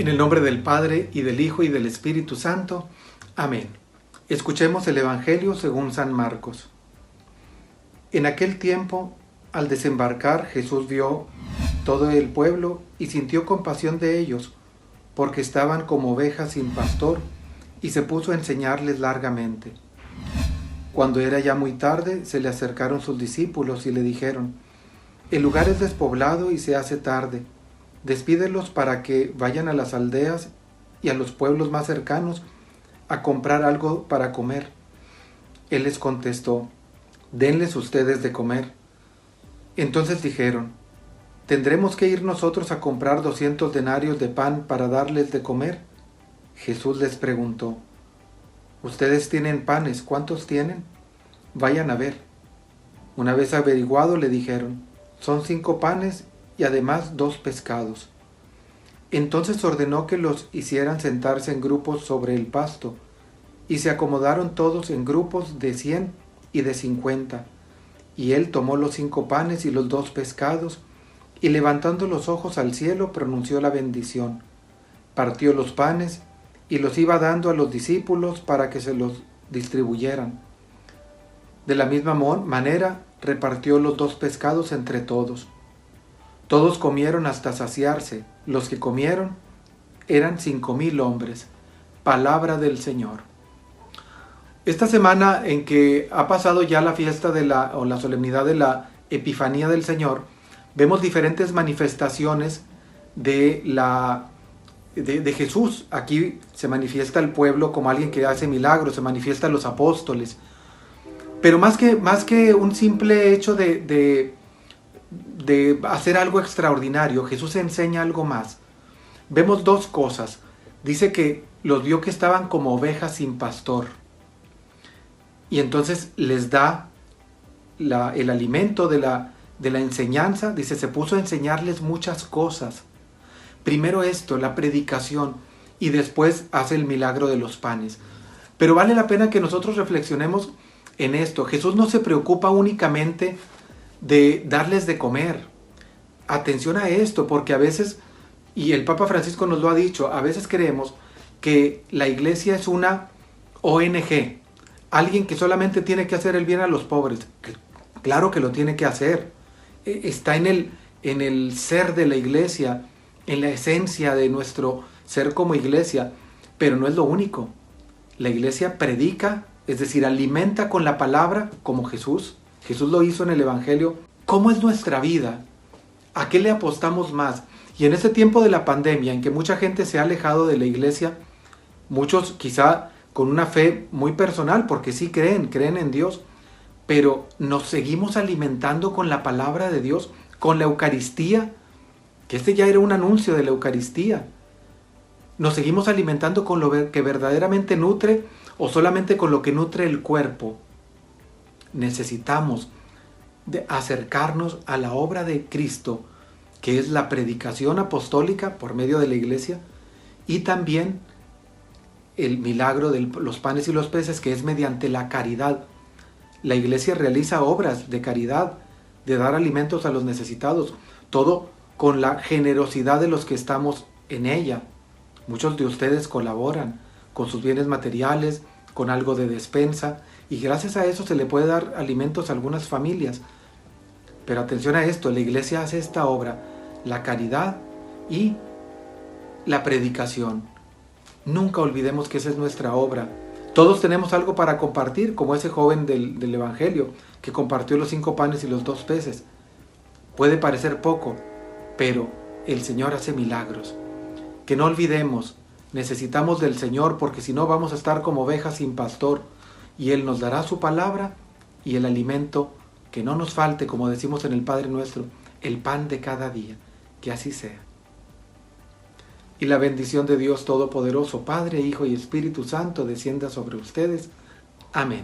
En el nombre del Padre, y del Hijo, y del Espíritu Santo. Amén. Escuchemos el Evangelio según San Marcos. En aquel tiempo, al desembarcar, Jesús vio todo el pueblo y sintió compasión de ellos, porque estaban como ovejas sin pastor, y se puso a enseñarles largamente. Cuando era ya muy tarde, se le acercaron sus discípulos y le dijeron: El lugar es despoblado y se hace tarde. Despídelos para que vayan a las aldeas y a los pueblos más cercanos a comprar algo para comer. Él les contestó: Denles ustedes de comer. Entonces dijeron: ¿Tendremos que ir nosotros a comprar 200 denarios de pan para darles de comer? Jesús les preguntó: ¿Ustedes tienen panes? ¿Cuántos tienen? Vayan a ver. Una vez averiguado, le dijeron: Son 5 panes y además 2 pescados. Entonces ordenó que los hicieran sentarse en grupos sobre el pasto, y se acomodaron todos en grupos de 100 y de 50. Y él tomó los 5 panes y los 2 pescados, y levantando los ojos al cielo pronunció la bendición. Partió los panes y los iba dando a los discípulos para que se los distribuyeran. De la misma manera repartió los 2 pescados entre todos. Todos comieron hasta saciarse. Los que comieron eran 5,000 hombres. Palabra del Señor. Esta semana en que ha pasado ya la fiesta la solemnidad de la Epifanía del Señor, vemos diferentes manifestaciones de Jesús. Aquí se manifiesta el pueblo como alguien que hace milagros, se manifiestan los apóstoles. Pero más que un simple hecho de hacer algo extraordinario, Jesús enseña algo más. Vemos 2 cosas. Dice que los vio que estaban como ovejas sin pastor. Y entonces les da el alimento de la enseñanza. Dice, se puso a enseñarles muchas cosas. Primero esto, la predicación, y después hace el milagro de los panes. Pero vale la pena que nosotros reflexionemos en esto. Jesús no se preocupa únicamente de darles de comer. Atención a esto, porque a veces, y el Papa Francisco nos lo ha dicho, a veces creemos que la iglesia es una ONG, alguien que solamente tiene que hacer el bien a los pobres. Claro que lo tiene que hacer. Está en el ser de la iglesia, en la esencia de nuestro ser como iglesia, pero no es lo único. La iglesia predica, es decir, alimenta con la palabra como Jesús. Jesús lo hizo en el Evangelio. ¿Cómo es nuestra vida? ¿A qué le apostamos más? Y en este tiempo de la pandemia, en que mucha gente se ha alejado de la iglesia, muchos quizá con una fe muy personal, porque sí creen en Dios, pero nos seguimos alimentando con la palabra de Dios, con la Eucaristía, que este ya era un anuncio de la Eucaristía. Nos seguimos alimentando con lo que verdaderamente nutre, o solamente con lo que nutre el cuerpo. Necesitamos de acercarnos a la obra de Cristo, que es la predicación apostólica por medio de la iglesia, y también el milagro de los panes y los peces, que es mediante la caridad. La iglesia realiza obras de caridad, de dar alimentos a los necesitados, todo con la generosidad de los que estamos en ella. Muchos de ustedes colaboran con sus bienes materiales, con algo de despensa, y gracias a eso se le puede dar alimentos a algunas familias. Pero atención a esto, la iglesia hace esta obra, la caridad y la predicación. Nunca olvidemos que esa es nuestra obra. Todos tenemos algo para compartir, como ese joven del Evangelio, que compartió los 5 panes y los 2 peces. Puede parecer poco, pero el Señor hace milagros. Que no olvidemos, necesitamos del Señor, porque si no vamos a estar como ovejas sin pastor, y Él nos dará su palabra y el alimento, que no nos falte, como decimos en el Padre Nuestro, el pan de cada día. Que así sea. Y la bendición de Dios Todopoderoso, Padre, Hijo y Espíritu Santo, descienda sobre ustedes. Amén.